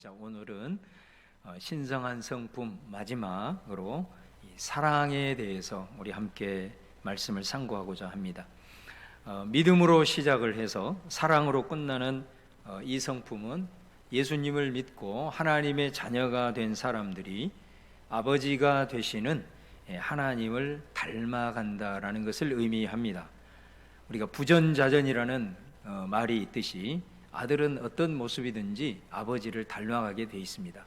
자, 오늘은 신성한 성품 마지막으로 이 사랑에 대해서 우리 함께 말씀을 상고하고자 합니다. 믿음으로 시작을 해서 사랑으로 끝나는 이 성품은 예수님을 믿고 하나님의 자녀가 된 사람들이 아버지가 되시는 하나님을 닮아간다라는 것을 의미합니다. 우리가 부전자전이라는 말이 있듯이 아들은 어떤 모습이든지 아버지를 닮아가게 돼 있습니다.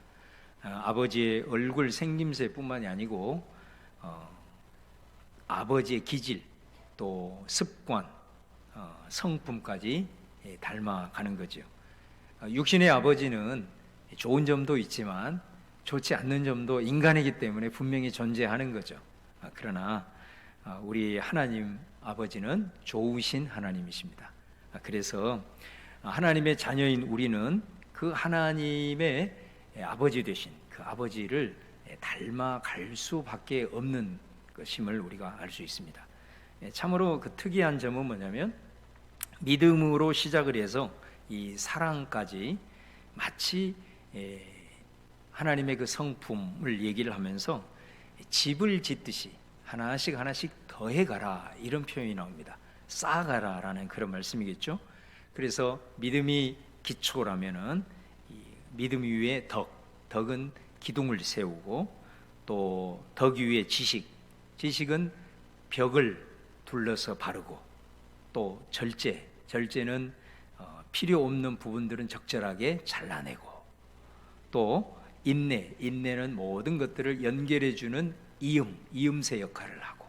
아버지의 얼굴 생김새뿐만이 아니고 아버지의 기질, 또 습관, 성품까지 닮아가는 거죠. 육신의 아버지는 좋은 점도 있지만 좋지 않는 점도 인간이기 때문에 분명히 존재하는 거죠. 그러나 우리 하나님 아버지는 좋으신 하나님이십니다. 그래서 하나님의 자녀인 우리는 그 하나님의 아버지 되신 그 아버지를 닮아갈 수밖에 없는 것임을 우리가 알 수 있습니다. 참으로 그 특이한 점은 뭐냐면 믿음으로 시작을 해서 이 사랑까지 마치 하나님의 그 성품을 얘기를 하면서 집을 짓듯이 하나씩 하나씩 더해가라, 이런 표현이 나옵니다. 쌓아가라라는 그런 말씀이겠죠. 그래서 믿음이 기초라면은 믿음 위에 덕은 기둥을 세우고, 또 덕 위에 지식은 벽을 둘러서 바르고, 또 절제는 필요 없는 부분들은 적절하게 잘라내고, 또 인내는 모든 것들을 연결해주는 이음새 역할을 하고,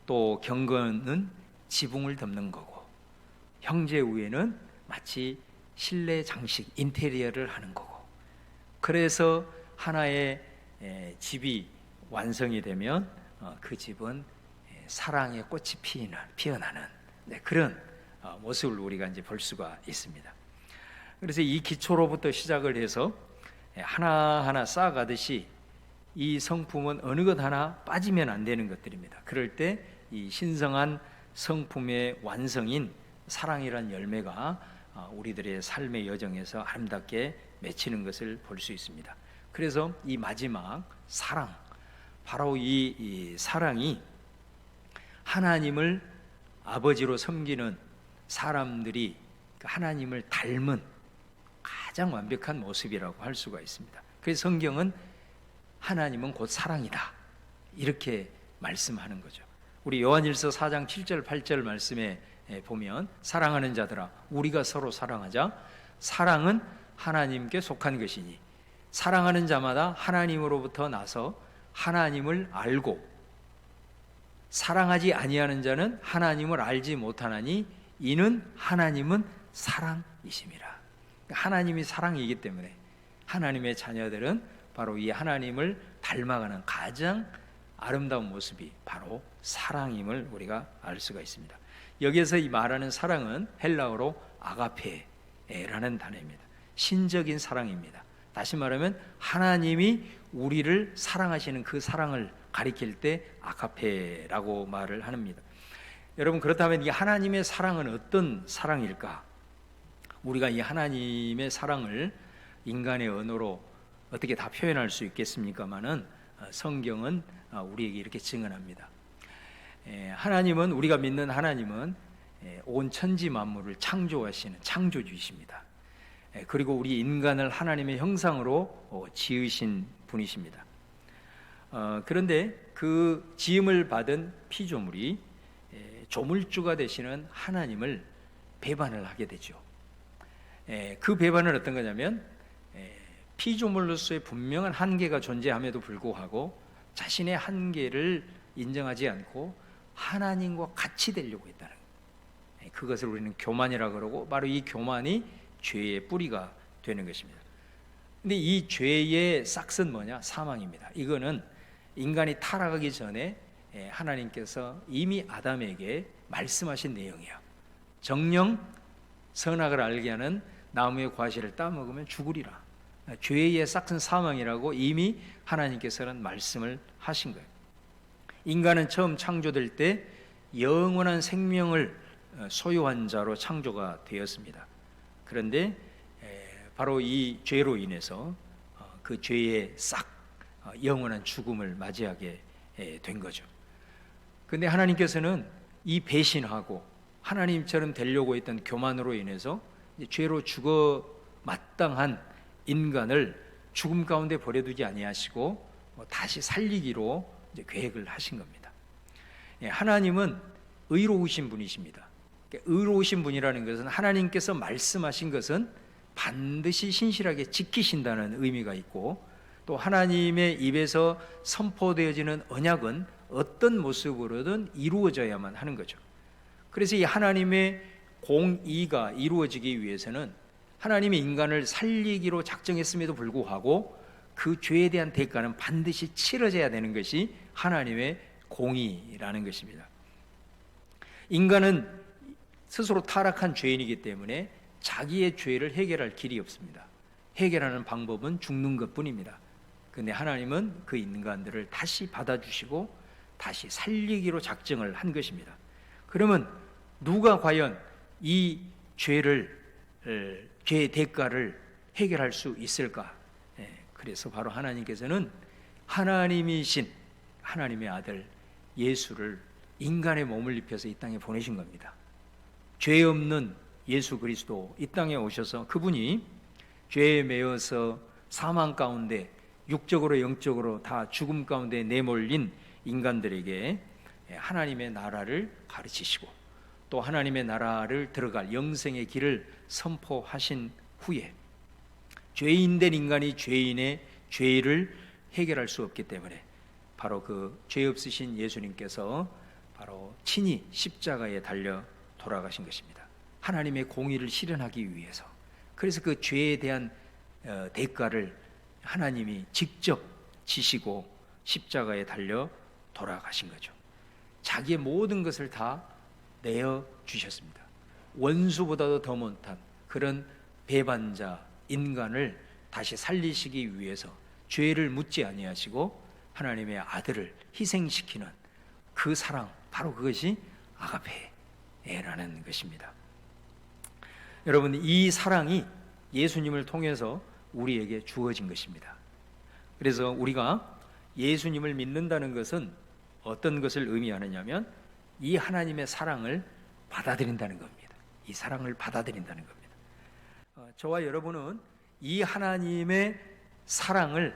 또 경건은 지붕을 덮는 거고, 형제 우애는 마치 실내 장식, 인테리어를 하는 거고, 그래서 하나의 집이 완성이 되면 그 집은 사랑의 꽃이 피어나는 그런 모습을 우리가 이제 볼 수가 있습니다. 그래서 이 기초로부터 시작을 해서 하나하나 쌓아가듯이 이 성품은 어느 것 하나 빠지면 안 되는 것들입니다. 그럴 때 이 신성한 성품의 완성인 사랑이란 열매가 우리들의 삶의 여정에서 아름답게 맺히는 것을 볼 수 있습니다. 그래서 이 마지막 사랑, 바로 이 사랑이 하나님을 아버지로 섬기는 사람들이 하나님을 닮은 가장 완벽한 모습이라고 할 수가 있습니다. 그래서 성경은 하나님은 곧 사랑이다, 이렇게 말씀하는 거죠. 우리 요한일서 4장 7절 8절 말씀에 보면, 사랑하는 자들아 우리가 서로 사랑하자. 사랑은 하나님께 속한 것이니 사랑하는 자마다 하나님으로부터 나서 하나님을 알고, 사랑하지 아니하는 자는 하나님을 알지 못하나니 이는 하나님은 사랑이심이라. 하나님이 사랑이기 때문에 하나님의 자녀들은 바로 이 하나님을 닮아가는 가장 아름다운 모습이 바로 사랑임을 우리가 알 수가 있습니다. 여기에서 이 말하는 사랑은 헬라어로 아가페라는 단어입니다. 신적인 사랑입니다. 다시 말하면 하나님이 우리를 사랑하시는 그 사랑을 가리킬 때 아가페라고 말을 합니다. 여러분, 그렇다면 이 하나님의 사랑은 어떤 사랑일까? 우리가 이 하나님의 사랑을 인간의 언어로 어떻게 다 표현할 수 있겠습니까마는 성경은 우리에게 이렇게 증언합니다. 하나님은, 우리가 믿는 하나님은 온 천지 만물을 창조하시는 창조주이십니다. 그리고 우리 인간을 하나님의 형상으로 지으신 분이십니다. 그런데 그 지음을 받은 피조물이 조물주가 되시는 하나님을 배반을 하게 되죠. 그 배반은 어떤 거냐면, 피조물로서의 분명한 한계가 존재함에도 불구하고 자신의 한계를 인정하지 않고 하나님과 같이 되려고 했다는 거예요. 그것을 우리는 교만이라고 그러고, 바로 이 교만이 죄의 뿌리가 되는 것입니다. 근데 이 죄의 싹은 뭐냐? 사망입니다. 이거는 인간이 타락하기 전에 하나님께서 이미 아담에게 말씀하신 내용이야. 정령 선악을 알게 하는 나무의 과실을 따먹으면 죽으리라. 죄의 싹은 사망이라고 이미 하나님께서는 말씀을 하신 거예요. 인간은 처음 창조될 때 영원한 생명을 소유한 자로 창조가 되었습니다. 그런데 바로 이 죄로 인해서 그 죄의 싹 영원한 죽음을 맞이하게 된 거죠. 근데 하나님께서는 이 배신하고 하나님처럼 되려고 했던 교만으로 인해서 죄로 죽어 마땅한 인간을 죽음 가운데 버려두지 아니하시고 다시 살리기로 계획을 하신 겁니다. 하나님은 의로우신 분이십니다. 의로우신 분이라는 것은 하나님께서 말씀하신 것은 반드시 신실하게 지키신다는 의미가 있고, 또 하나님의 입에서 선포되어지는 언약은 어떤 모습으로든 이루어져야만 하는 거죠. 그래서 이 하나님의 공의가 이루어지기 위해서는 하나님이 인간을 살리기로 작정했음에도 불구하고 그 죄에 대한 대가는 반드시 치러져야 되는 것이 하나님의 공의라는 것입니다. 인간은 스스로 타락한 죄인이기 때문에 자기의 죄를 해결할 길이 없습니다. 해결하는 방법은 죽는 것뿐입니다. 그런데 하나님은 그 인간들을 다시 받아주시고 다시 살리기로 작정을 한 것입니다. 그러면 누가 과연 이 죄의 대가를 해결할 수 있을까? 그래서 바로 하나님께서는 하나님이신 하나님의 아들 예수를 인간의 몸을 입혀서 이 땅에 보내신 겁니다. 죄 없는 예수 그리스도 이 땅에 오셔서 그분이 죄에 매여서 사망 가운데 육적으로 영적으로 다 죽음 가운데 내몰린 인간들에게 하나님의 나라를 가르치시고 또 하나님의 나라를 들어갈 영생의 길을 선포하신 후에 죄인 된 인간이 죄인의 죄를 해결할 수 없기 때문에 바로 그 죄 없으신 예수님께서 바로 친히 십자가에 달려 돌아가신 것입니다. 하나님의 공의를 실현하기 위해서. 그래서 그 죄에 대한 대가를 하나님이 직접 지시고 십자가에 달려 돌아가신 거죠. 자기의 모든 것을 다 내어 주셨습니다. 원수보다도 더 못한 그런 배반자 인간을 다시 살리시기 위해서 죄를 묻지 아니하시고 하나님의 아들을 희생시키는 그 사랑, 바로 그것이 아가페라는 것입니다. 여러분, 이 사랑이 예수님을 통해서 우리에게 주어진 것입니다. 그래서 우리가 예수님을 믿는다는 것은 어떤 것을 의미하느냐면 이 하나님의 사랑을 받아들인다는 겁니다. 이 사랑을 받아들인다는 겁니다. 저와 여러분은 이 하나님의 사랑을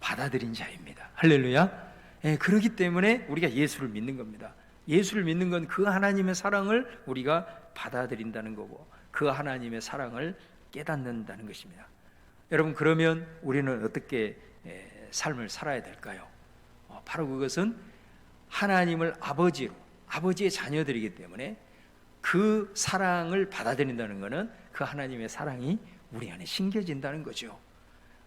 받아들인 자입니다. 할렐루야. 그렇기 때문에 우리가 예수를 믿는 겁니다. 예수를 믿는 건 그 하나님의 사랑을 우리가 받아들인다는 거고 그 하나님의 사랑을 깨닫는다는 것입니다. 여러분, 그러면 우리는 어떻게 삶을 살아야 될까요? 바로 그것은 하나님을 아버지로, 아버지의 자녀들이기 때문에 그 사랑을 받아들인다는 것은 그 하나님의 사랑이 우리 안에 심겨진다는 거죠.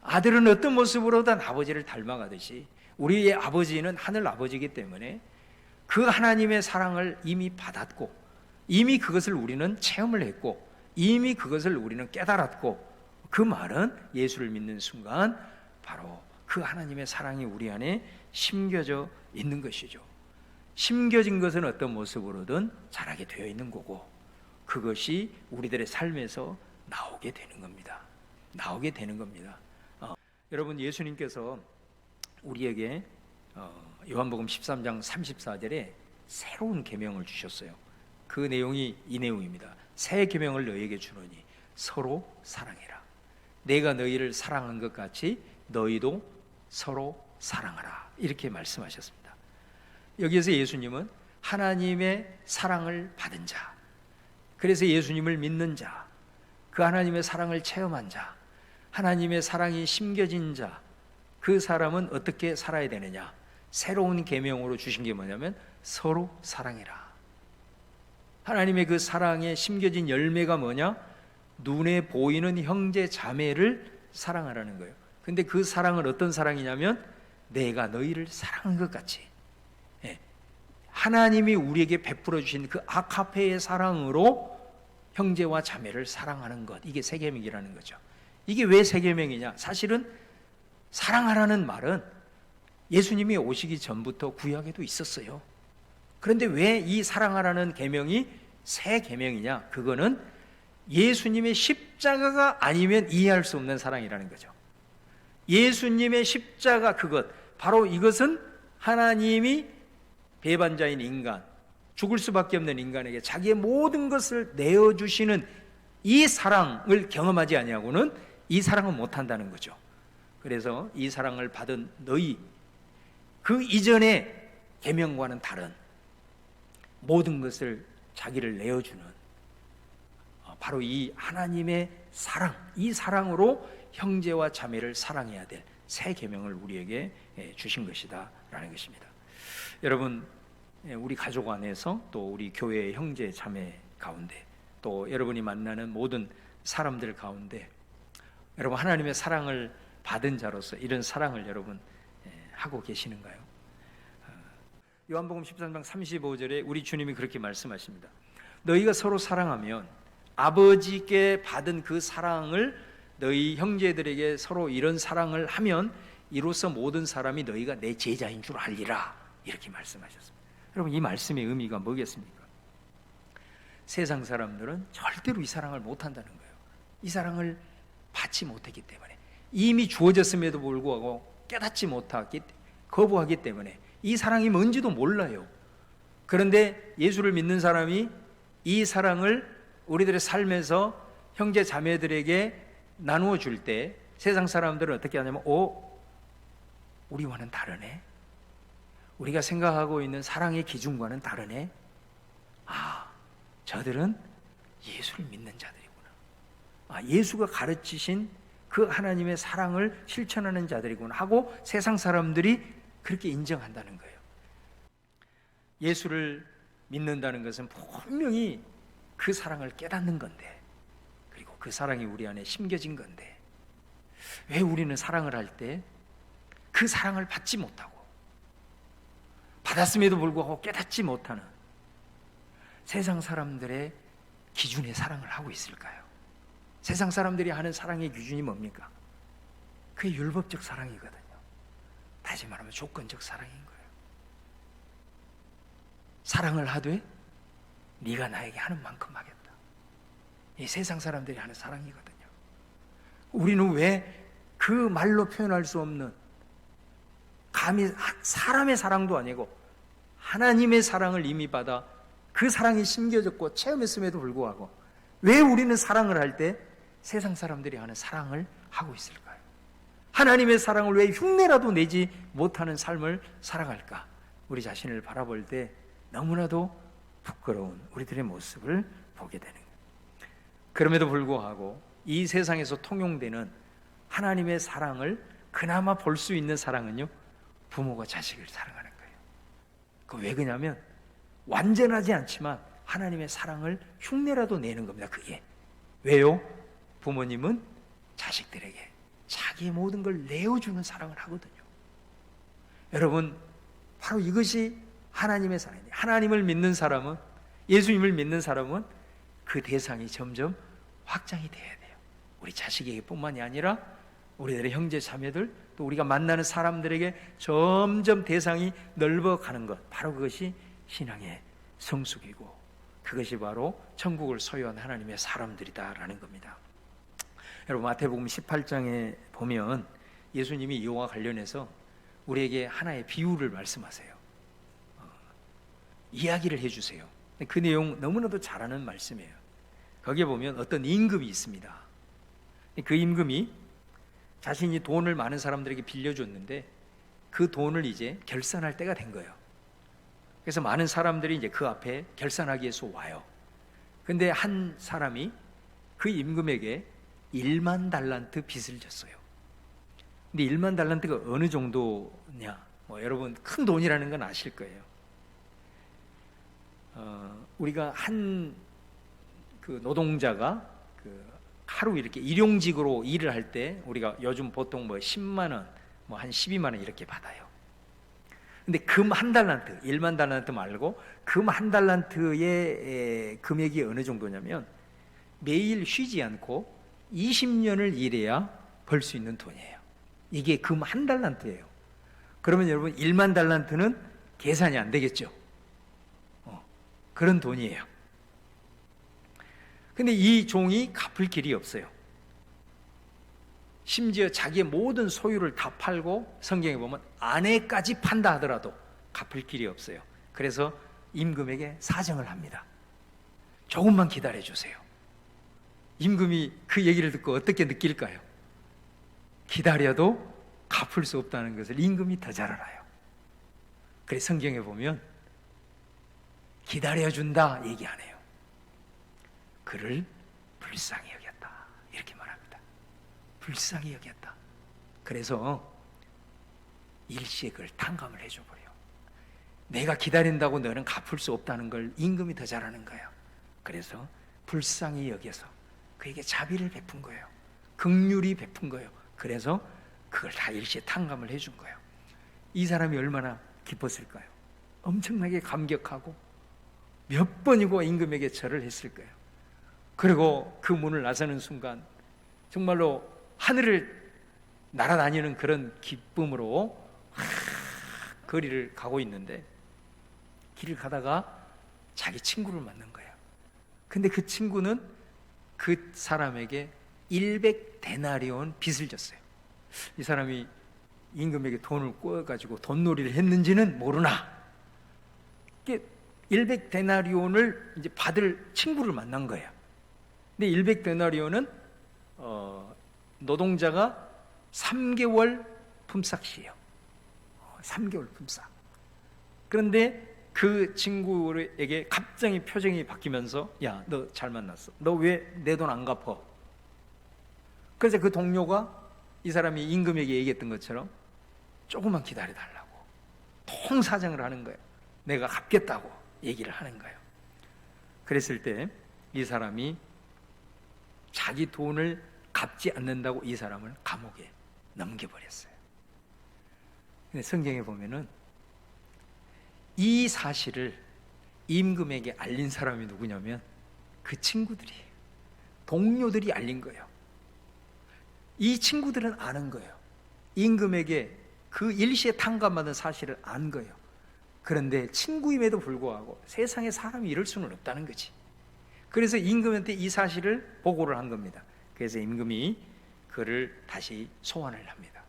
아들은 어떤 모습으로든 아버지를 닮아가듯이 우리의 아버지는 하늘 아버지이기 때문에 그 하나님의 사랑을 이미 받았고 이미 그것을 우리는 체험을 했고 이미 그것을 우리는 깨달았고, 그 말은 예수를 믿는 순간 바로 그 하나님의 사랑이 우리 안에 심겨져 있는 것이죠. 심겨진 것은 어떤 모습으로든 자라게 되어 있는 거고 그것이 우리들의 삶에서 나오게 되는 겁니다. 나오게 되는 겁니다. 여러분, 예수님께서 우리에게 요한복음 13장 34절에 새로운 계명을 주셨어요. 그 내용이 이 내용입니다. 새 계명을 너희에게 주노니 서로 사랑해라. 내가 너희를 사랑한 것 같이 너희도 서로 사랑하라. 이렇게 말씀하셨습니다. 여기에서 예수님은 하나님의 사랑을 받은 자, 그래서 예수님을 믿는 자, 그 하나님의 사랑을 체험한 자, 하나님의 사랑이 심겨진 자, 그 사람은 어떻게 살아야 되느냐? 새로운 계명으로 주신 게 뭐냐면 서로 사랑해라. 하나님의 그 사랑에 심겨진 열매가 뭐냐? 눈에 보이는 형제 자매를 사랑하라는 거예요. 근데 그 사랑은 어떤 사랑이냐면 내가 너희를 사랑한 것 같이, 하나님이 우리에게 베풀어 주신 그 아카페의 사랑으로 형제와 자매를 사랑하는 것, 이게 새 계명이라는 거죠. 이게 왜 새 계명이냐? 사실은 사랑하라는 말은 예수님이 오시기 전부터 구약에도 있었어요. 그런데 왜 이 사랑하라는 계명이 새 계명이냐? 그거는 예수님의 십자가가 아니면 이해할 수 없는 사랑이라는 거죠. 예수님의 십자가, 바로 이것은 하나님이 배반자인 인간, 죽을 수밖에 없는 인간에게 자기의 모든 것을 내어주시는 이 사랑을 경험하지 아니하고는 이 사랑은 못한다는 거죠. 그래서 이 사랑을 받은 너희, 그 이전의 계명과는 다른 모든 것을 자기를 내어주는 바로 이 하나님의 사랑, 이 사랑으로 형제와 자매를 사랑해야 될 새 계명을 우리에게 주신 것이다 라는 것입니다. 여러분, 우리 가족 안에서 또 우리 교회의 형제 자매 가운데 또 여러분이 만나는 모든 사람들 가운데 여러분 하나님의 사랑을 받은 자로서 이런 사랑을 여러분 하고 계시는가요? 요한복음 13장 35절에 우리 주님이 그렇게 말씀하십니다. 너희가 서로 사랑하면 아버지께 받은 그 사랑을 너희 형제들에게 서로 이런 사랑을 하면 이로써 모든 사람이 너희가 내 제자인 줄 알리라, 이렇게 말씀하셨습니다. 여러분, 이 말씀의 의미가 뭐겠습니까? 세상 사람들은 절대로 이 사랑을 못한다는 거예요. 이 사랑을 받지 못했기 때문에, 이미 주어졌음에도 불구하고 깨닫지 못하기, 거부하기 때문에 이 사랑이 뭔지도 몰라요. 그런데 예수를 믿는 사람이 이 사랑을 우리들의 삶에서 형제 자매들에게 나누어 줄 때 세상 사람들은 어떻게 하냐면 우리와는 다르네, 우리가 생각하고 있는 사랑의 기준과는 다르네, 저들은 예수를 믿는 자들이구나, 예수가 가르치신 그 하나님의 사랑을 실천하는 자들이구나 하고 세상 사람들이 그렇게 인정한다는 거예요. 예수를 믿는다는 것은 분명히 그 사랑을 깨닫는 건데, 그리고 그 사랑이 우리 안에 심겨진 건데, 왜 우리는 사랑을 할 때 그 사랑을 받지 못하고 받았음에도 불구하고 깨닫지 못하는 세상 사람들의 기준의 사랑을 하고 있을까요? 세상 사람들이 하는 사랑의 기준이 뭡니까? 그게 율법적 사랑이거든요. 다시 말하면 조건적 사랑인 거예요. 사랑을 하되 네가 나에게 하는 만큼 하겠다. 이 세상 사람들이 하는 사랑이거든요. 우리는 왜 그 말로 표현할 수 없는, 감히 사람의 사랑도 아니고 하나님의 사랑을 이미 받아 그 사랑이 심겨졌고 체험했음에도 불구하고 왜 우리는 사랑을 할 때 세상 사람들이 하는 사랑을 하고 있을까요? 하나님의 사랑을 왜 흉내라도 내지 못하는 삶을 살아갈까? 우리 자신을 바라볼 때 너무나도 부끄러운 우리들의 모습을 보게 되는 거예요. 그럼에도 불구하고 이 세상에서 통용되는 하나님의 사랑을 그나마 볼 수 있는 사랑은요, 부모가 자식을 사랑하는 거예요. 왜 그러냐면 완전하지 않지만 하나님의 사랑을 흉내라도 내는 겁니다. 그게 왜요? 부모님은 자식들에게 자기의 모든 걸 내어주는 사랑을 하거든요. 여러분, 바로 이것이 하나님의 사랑이에요. 하나님을 믿는 사람은, 예수님을 믿는 사람은 그 대상이 점점 확장이 돼야 돼요. 우리 자식에게 뿐만이 아니라 우리들의 형제 자매들, 또 우리가 만나는 사람들에게 점점 대상이 넓어가는 것, 바로 그것이 신앙의 성숙이고 그것이 바로 천국을 소유한 하나님의 사람들이다라는 겁니다. 여러분, 마태복음 18장에 보면 예수님이 이와 관련해서 우리에게 하나의 비유를 말씀하세요. 이야기를 해주세요. 그 내용 너무나도 잘 아는 말씀이에요. 거기에 보면 어떤 임금이 있습니다. 그 임금이 자신이 돈을 많은 사람들에게 빌려줬는데 그 돈을 이제 결산할 때가 된 거예요. 그래서 많은 사람들이 이제 그 앞에 결산하기 위해서 와요. 근데 한 사람이 그 임금에게 1만 달란트 빚을 졌어요. 근데 1만 달란트가 어느 정도냐? 여러분 큰 돈이라는 건 아실 거예요. 우리가 한 그 노동자가 하루 이렇게 일용직으로 일을 할 때 우리가 요즘 보통 10만 원, 한 12만 원 이렇게 받아요. 근데 금 한 달란트, 1만 달란트 말고 금 한 달란트의 금액이 어느 정도냐면 매일 쉬지 않고 20년을 일해야 벌 수 있는 돈이에요. 이게 금 한 달란트예요. 그러면 여러분 1만 달란트는 계산이 안 되겠죠. 그런 돈이에요. 근데 이 종이 갚을 길이 없어요. 심지어 자기의 모든 소유를 다 팔고 성경에 보면 아내까지 판다 하더라도 갚을 길이 없어요. 그래서 임금에게 사정을 합니다. 조금만 기다려 주세요. 임금이 그 얘기를 듣고 어떻게 느낄까요? 기다려도 갚을 수 없다는 것을 임금이 더 잘 알아요. 그래서 성경에 보면 기다려준다 얘기 안 해요. 그를 불쌍히 여겼다 이렇게 말합니다. 불쌍히 여겼다. 그래서 일시에 그걸 탕감을 해줘버려요. 내가 기다린다고 너는 갚을 수 없다는 걸 임금이 더 잘하는 거예요. 그래서 불쌍히 여겨서 그에게 자비를 베푼 거예요. 긍휼히 베푼 거예요. 그래서 그걸 다 일시에 탕감을 해준 거예요. 이 사람이 얼마나 기뻤을까요? 엄청나게 감격하고 몇 번이고 임금에게 절을 했을 거예요. 그리고 그 문을 나서는 순간 정말로 하늘을 날아다니는 그런 기쁨으로 거리를 가고 있는데 길을 가다가 자기 친구를 만난 거예요. 근데 그 친구는 그 사람에게 100데나리온 빚을 졌어요. 이 사람이 임금에게 돈을 꿔가지고 돈놀이를 했는지는 모르나 100데나리온을 이제 받을 친구를 만난 거예요. 근데 100데나리온은 노동자가 3개월 품삯이에요. 3개월 품삯. 그런데 그 친구에게 갑자기 표정이 바뀌면서 야, 너 잘 만났어. 너 왜 내 돈 안 갚어? 그래서 그 동료가 이 사람이 임금에게 얘기했던 것처럼 조금만 기다려달라고 통사정을 하는 거예요. 내가 갚겠다고 얘기를 하는 거예요. 그랬을 때 이 사람이 자기 돈을 갚지 않는다고 이 사람을 감옥에 넘겨버렸어요. 근데 성경에 보면은 이 사실을 임금에게 알린 사람이 누구냐면 그 친구들이에요. 동료들이 알린 거예요. 이 친구들은 아는 거예요. 임금에게 그 일시에 탕감받은 사실을 안 거예요. 그런데 친구임에도 불구하고 세상에 사람이 이럴 수는 없다는 거지. 그래서 임금한테 이 사실을 보고를 한 겁니다. 그래서 임금이 그를 다시 소환을 합니다.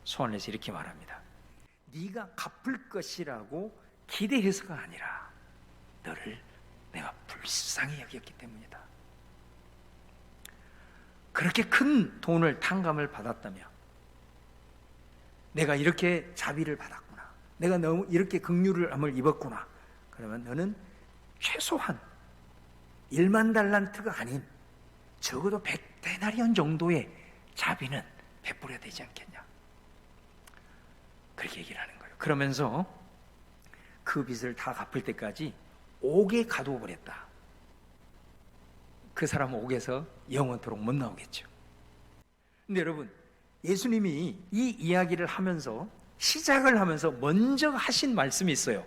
소환해서 이렇게 말합니다. 네가 갚을 것이라고 기대해서가 아니라 너를 내가 불쌍히 여겼기 때문이다. 그렇게 큰 돈을 탕감을 받았다며 내가 이렇게 자비를 받았구나, 내가 너무 이렇게 긍휼을 입었구나, 그러면 너는 최소한 1만 달란트가 아닌 적어도 100데나리온 정도의 자비는 베풀어야 되지 않겠냐, 그렇게 얘기를 하는 거예요. 그러면서 그 빚을 다 갚을 때까지 옥에 가두어 버렸다. 그 사람은 옥에서 영원토록 못 나오겠죠. 근데 여러분, 예수님이 이 이야기를 하면서 시작을 하면서 먼저 하신 말씀이 있어요.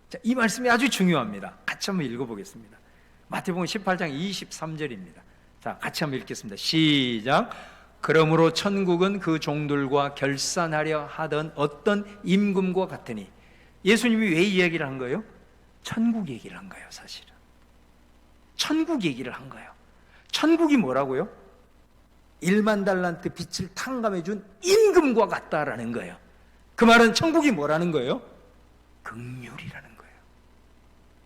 자, 이 말씀이 아주 중요합니다. 같이 한번 읽어보겠습니다. 마태복음 18장 23절입니다. 자, 같이 한번 읽겠습니다. 시작. 그러므로 천국은 그 종들과 결산하려 하던 어떤 임금과 같으니. 예수님이 왜 이 이야기를 한 거예요? 천국 얘기를 한 거예요. 사실은 천국 얘기를 한 거예요. 천국이 뭐라고요? 1만 달란트 빚을 탕감해 준 임금과 같다라는 거예요. 그 말은 천국이 뭐라는 거예요? 긍휼이라는 거예요.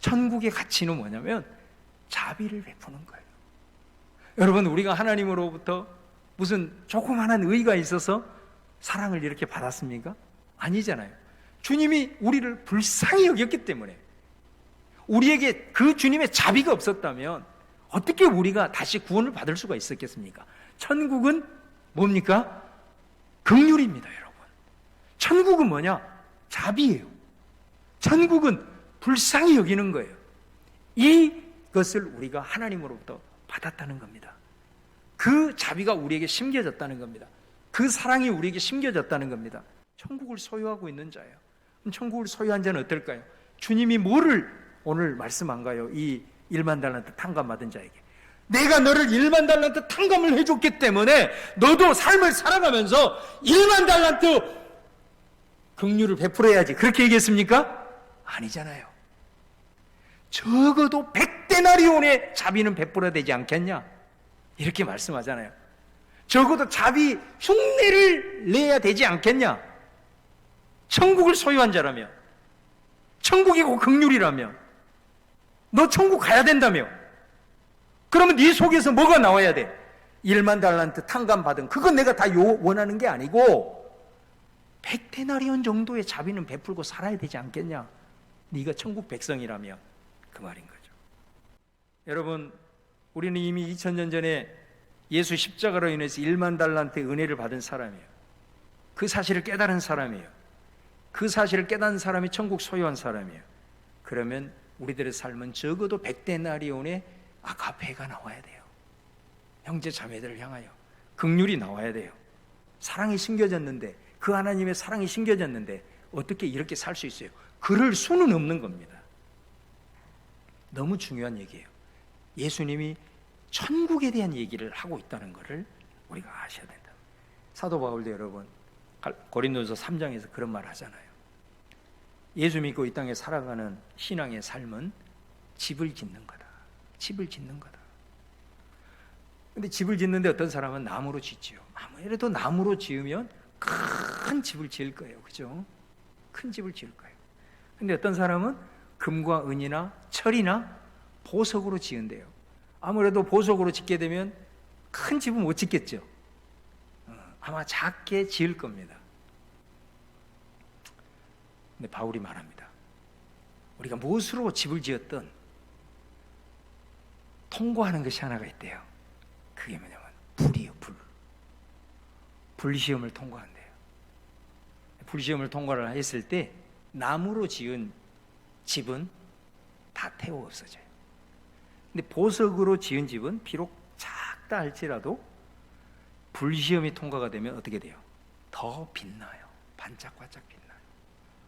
천국의 가치는 뭐냐면 자비를 베푸는 거예요. 여러분, 우리가 하나님으로부터 무슨 조그마한 의가 있어서 사랑을 이렇게 받았습니까? 아니잖아요. 주님이 우리를 불쌍히 여겼기 때문에, 우리에게 그 주님의 자비가 없었다면 어떻게 우리가 다시 구원을 받을 수가 있었겠습니까? 천국은 뭡니까? 긍휼입니다, 여러분. 천국은 뭐냐? 자비예요. 천국은 불쌍히 여기는 거예요. 이것을 우리가 하나님으로부터 받았다는 겁니다. 그 자비가 우리에게 심겨졌다는 겁니다. 그 사랑이 우리에게 심겨졌다는 겁니다. 천국을 소유하고 있는 자예요. 그럼 천국을 소유한 자는 어떨까요? 주님이 뭐를 오늘 말씀한가요? 이 1만 달란트 탕감받은 자에게 내가 너를 1만 달란트 탕감을 해줬기 때문에 너도 삶을 살아가면서 1만 달란트 긍휼을 베풀어야지, 그렇게 얘기했습니까? 아니잖아요. 적어도 100데나리온의 자비는 베풀어야 되지 않겠냐? 이렇게 말씀하잖아요. 적어도 자비 흉내를 내야 되지 않겠냐? 천국을 소유한 자라며, 천국이고 긍휼이라며, 너 천국 가야 된다며. 그러면 네 속에서 뭐가 나와야 돼? 1만 달란트 탕감받은 그건 내가 다 원하는 게 아니고 100데나리온 정도의 자비는 베풀고 살아야 되지 않겠냐? 네가 천국 백성이라며 그 말인 거죠. 여러분, 우리는 이미 2000년 전에 예수 십자가로 인해서 1만 달란트의 은혜를 받은 사람이에요. 그 사실을 깨달은 사람이에요. 그 사실을 깨달은 사람이 천국 소유한 사람이에요. 그러면 우리들의 삶은 적어도 100데나리온의 아가페가 나와야 돼요. 형제 자매들을 향하여 긍휼이 나와야 돼요. 사랑이 심겨졌는데, 그 하나님의 사랑이 심겨졌는데 어떻게 이렇게 살 수 있어요? 그럴 수는 없는 겁니다. 너무 중요한 얘기예요. 예수님이 천국에 대한 얘기를 하고 있다는 것을 우리가 아셔야 된다. 사도 바울도 여러분 고린도서 3장에서 그런 말 하잖아요. 예수 믿고 이 땅에 살아가는 신앙의 삶은 집을 짓는 거다. 집을 짓는 거다. 근데 집을 짓는데 어떤 사람은 나무로 짓지요. 아무래도 나무로 지으면 큰 집을 지을 거예요. 그죠? 큰 집을 지을 거예요. 근데 어떤 사람은 금과 은이나 철이나 보석으로 지은대요. 아무래도 보석으로 짓게 되면 큰 집은 못 짓겠죠. 아마 작게 지을 겁니다. 근데 바울이 말합니다. 우리가 무엇으로 집을 지었든 통과하는 것이 하나가 있대요. 그게 뭐냐면 불이에요. 불시험을 통과한대요. 불시험을 통과를 했을 때 나무로 지은 집은 다 태워 없어져요. 근데 보석으로 지은 집은 비록 작다 할지라도 불시험이 통과가 되면 어떻게 돼요? 더 빛나요. 반짝반짝 빛나요.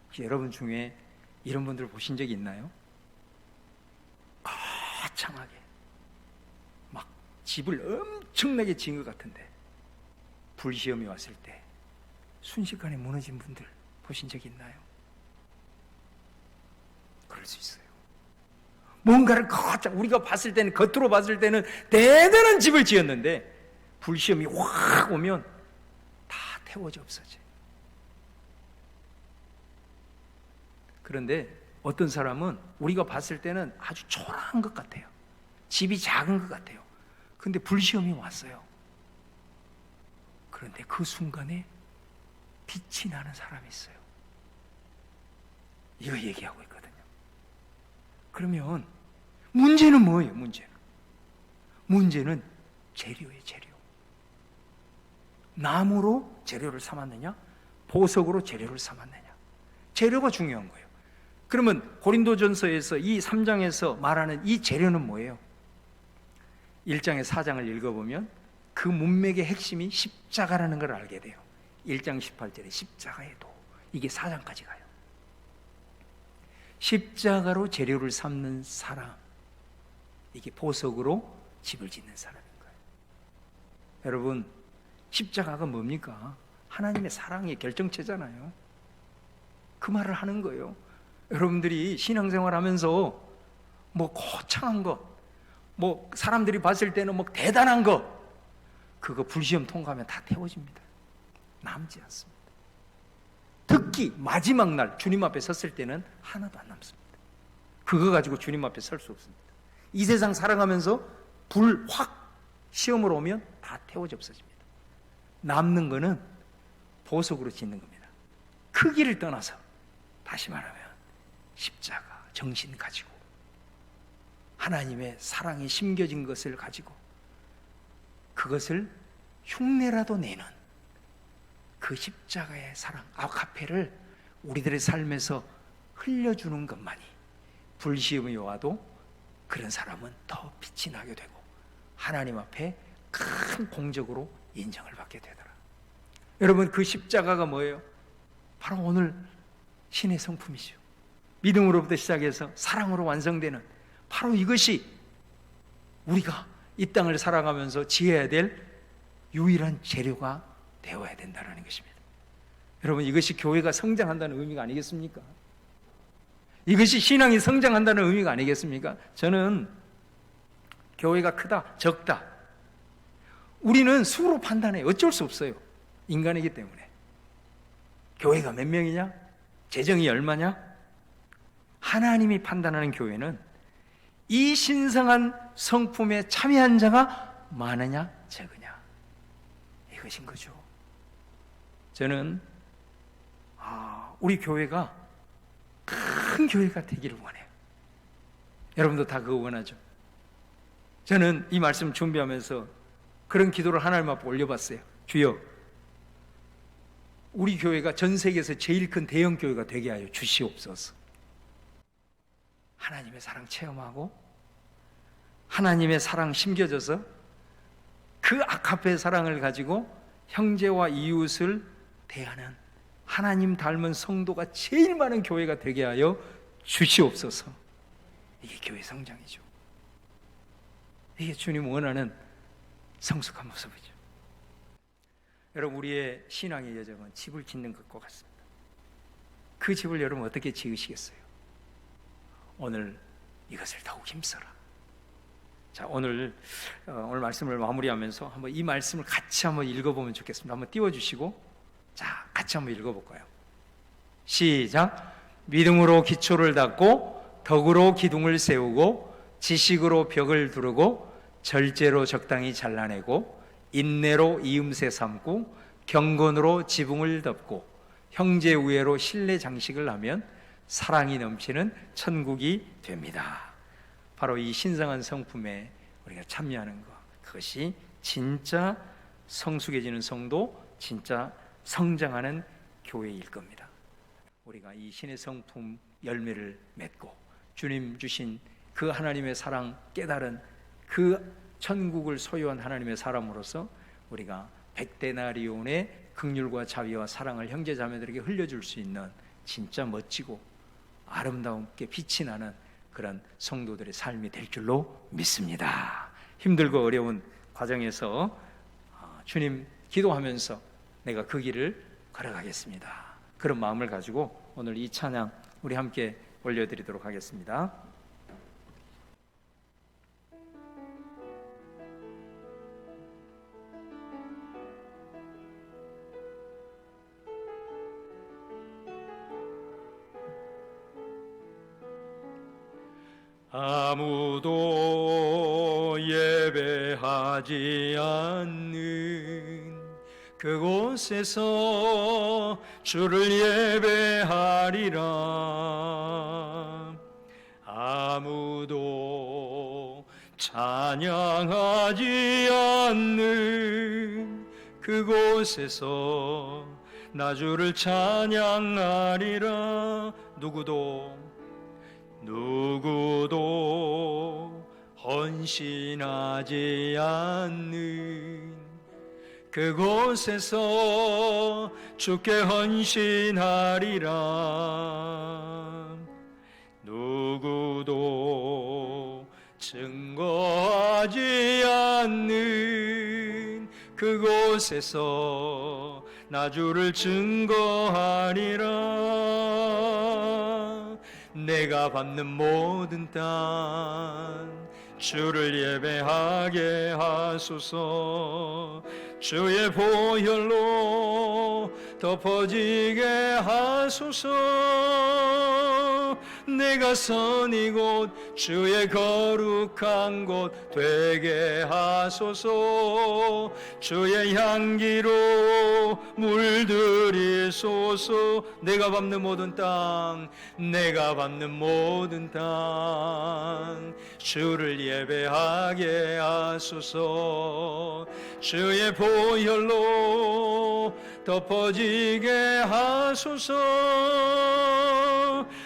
혹시 여러분 중에 이런 분들 보신 적이 있나요? 거창하게 막 집을 엄청나게 지은 것 같은데 불시험이 왔을 때 순식간에 무너진 분들 보신 적이 있나요? 그럴 수 있어요. 뭔가를 거창, 우리가 봤을 때는, 겉으로 봤을 때는 대단한 집을 지었는데 불시험이 확 오면 다 태워져 없어져요. 그런데 어떤 사람은 우리가 봤을 때는 아주 초라한 것 같아요. 집이 작은 것 같아요. 근데 불시험이 왔어요. 그런데 그 순간에 빛이 나는 사람이 있어요. 이거 얘기하고 있거든요. 그러면 문제는 뭐예요? 문제는 재료예요. 재료. 나무로 재료를 삼았느냐, 보석으로 재료를 삼았느냐. 재료가 중요한 거예요. 그러면 고린도전서에서 이 3장에서 말하는 이 재료는 뭐예요? 1장의 4장을 읽어보면 그 문맥의 핵심이 십자가라는 걸 알게 돼요. 1장 18절에 십자가의 도, 이게 4장까지 가요. 십자가로 재료를 삼는 사람, 이게 보석으로 집을 짓는 사람인 거예요. 여러분, 십자가가 뭡니까? 하나님의 사랑의 결정체잖아요. 그 말을 하는 거예요. 여러분들이 신앙생활 하면서 뭐 거창한 것, 뭐 사람들이 봤을 때는 뭐 대단한 것, 그거 불시험 통과하면 다 태워집니다. 남지 않습니다. 특히 마지막 날 주님 앞에 섰을 때는 하나도 안 남습니다. 그거 가지고 주님 앞에 설 수 없습니다. 이 세상 살아가면서 불 확 시험으로 오면 다 태워져 없어집니다. 남는 거는 보석으로 짓는 겁니다. 크기를 떠나서 다시 말하면 십자가 정신 가지고 하나님의 사랑이 심겨진 것을 가지고 그것을 흉내라도 내는 그 십자가의 사랑, 아가페를 우리들의 삶에서 흘려주는 것만이 불시험이 와도 그런 사람은 더 빛이 나게 되고 하나님 앞에 큰 공적으로 인정을 받게 되더라. 여러분, 그 십자가가 뭐예요? 바로 오늘 신의 성품이죠. 믿음으로부터 시작해서 사랑으로 완성되는 바로 이것이 우리가 이 땅을 살아가면서 지어야 될 유일한 재료가 되어야 된다는 것입니다. 여러분, 이것이 교회가 성장한다는 의미가 아니겠습니까? 이것이 신앙이 성장한다는 의미가 아니겠습니까? 저는 교회가 크다, 적다, 우리는 수로 판단해요. 어쩔 수 없어요. 인간이기 때문에. 교회가 몇 명이냐? 재정이 얼마냐? 하나님이 판단하는 교회는 이 신성한 성품에 참여한 자가 많으냐 적으냐, 이것인 거죠. 저는 우리 교회가 큰 교회가 되기를 원해요. 여러분도 다 그거 원하죠? 저는 이 말씀 준비하면서 그런 기도를 하나님 앞에 올려봤어요. 주여, 우리 교회가 전 세계에서 제일 큰 대형 교회가 되게 하여 주시옵소서. 하나님의 사랑 체험하고 하나님의 사랑 심겨져서 그 아카페 사랑을 가지고 형제와 이웃을 대하는 하나님 닮은 성도가 제일 많은 교회가 되게 하여 주시옵소서. 이게 교회 성장이죠. 이게 주님 원하는 성숙한 모습이죠. 여러분, 우리의 신앙의 여정은 집을 짓는 것과 같습니다. 그 집을 여러분 어떻게 지으시겠어요? 오늘 이것을 더욱 힘써라. 자, 오늘 말씀을 마무리하면서 한번 이 말씀을 같이 한번 읽어보면 좋겠습니다. 한번 띄워주시고, 자, 같이 한번 읽어볼까요? 시작. 믿음으로 기초를 닦고 덕으로 기둥을 세우고 지식으로 벽을 두르고 절제로 적당히 잘라내고 인내로 이음새 삼고 경건으로 지붕을 덮고 형제 우애로 신뢰 장식을 하면 사랑이 넘치는 천국이 됩니다. 바로 이 신성한 성품에 우리가 참여하는 것, 그것이 진짜 성숙해지는 성도, 진짜 성장하는 교회일 겁니다. 우리가 이 신의 성품 열매를 맺고 주님 주신 그 하나님의 사랑 깨달은 그 천국을 소유한 하나님의 사람으로서 우리가 백데나리온의 긍휼과 자비와 사랑을 형제 자매들에게 흘려줄 수 있는 진짜 멋지고 아름다움께 빛이 나는 그런 성도들의 삶이 될 줄로 믿습니다. 힘들고 어려운 과정에서 주님 기도하면서 내가 그 길을 걸어가겠습니다. 그런 마음을 가지고 오늘 이 찬양 우리 함께 올려드리도록 하겠습니다. 아무도 예배하지 않는 그곳에서 주를 예배하리라. 아무도 찬양하지 않는 그곳에서 나 주를 찬양하리라. 누구도 헌신하지 않는 그곳에서 주께 헌신하리라. 누구도 증거하지 않는 그곳에서 나 주를 증거하리라. 내가 밟는 모든 땅 주를 예배하게 하소서. 주의 보혈로 덮어지게 하소서. 내가 선 이곳 주의 거룩한 곳 되게 하소서. 주의 향기로 물들이소서. 내가 밟는 모든 땅, 내가 밟는 모든 땅 주를 예배하게 하소서. 주의 보혈로 덮어지게 하소서.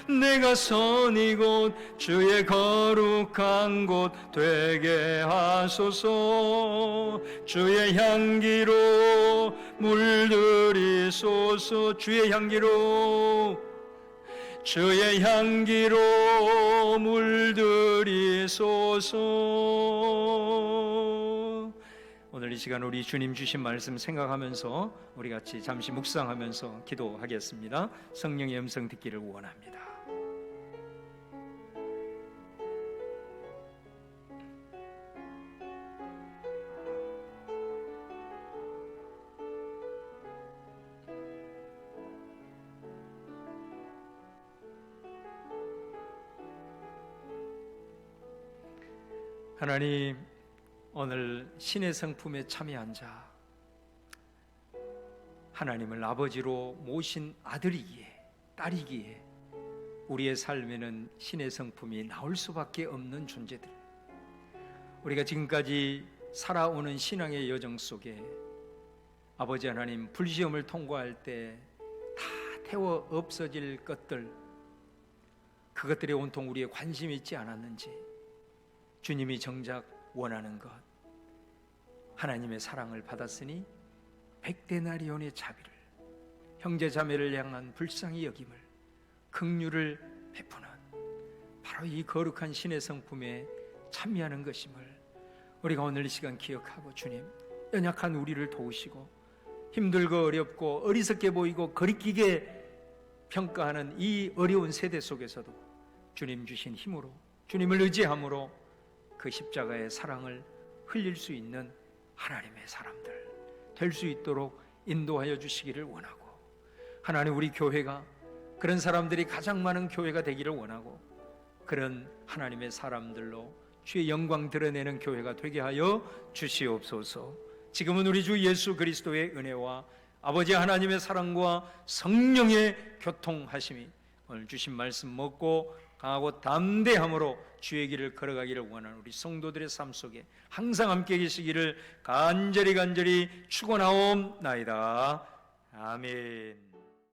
내가 선 이곳 주의 거룩한 곳 되게 하소서. 주의 향기로 물들이소서. 주의 향기로 물들이소서. 오늘 이 시간 우리 주님 주신 말씀 생각하면서 우리 같이 잠시 묵상하면서 기도하겠습니다. 성령의 음성 듣기를 원합니다. 하나님, 오늘 신의 성품에 참여한 자, 하나님을 아버지로 모신 아들이기에, 딸이기에 우리의 삶에는 신의 성품이 나올 수밖에 없는 존재들, 우리가 지금까지 살아오는 신앙의 여정 속에 아버지 하나님, 불시험을 통과할 때 다 태워 없어질 것들, 그것들에 온통 우리의 관심이 있지 않았는지, 주님이 정작 원하는 것, 하나님의 사랑을 받았으니 백데나리온의 자비를, 형제 자매를 향한 불쌍히 여김을, 긍휼을 베푸는 바로 이 거룩한 신의 성품에 참여하는 것임을 우리가 오늘 이 시간 기억하고, 주님, 연약한 우리를 도우시고 힘들고 어렵고 어리석게 보이고 거리끼게 평가하는 이 어려운 세대 속에서도 주님 주신 힘으로, 주님을 의지함으로 그 십자가의 사랑을 흘릴 수 있는 하나님의 사람들 될 수 있도록 인도하여 주시기를 원하고, 하나님, 우리 교회가 그런 사람들이 가장 많은 교회가 되기를 원하고, 그런 하나님의 사람들로 주의 영광 드러내는 교회가 되게 하여 주시옵소서. 지금은 우리 주 예수 그리스도의 은혜와 아버지 하나님의 사랑과 성령의 교통하심이 오늘 주신 말씀 먹고 강하고 담대함으로 주의 길을 걸어가기를 원하는 우리 성도들의 삶 속에 항상 함께 계시기를 간절히 축원하옵나이다. 아멘.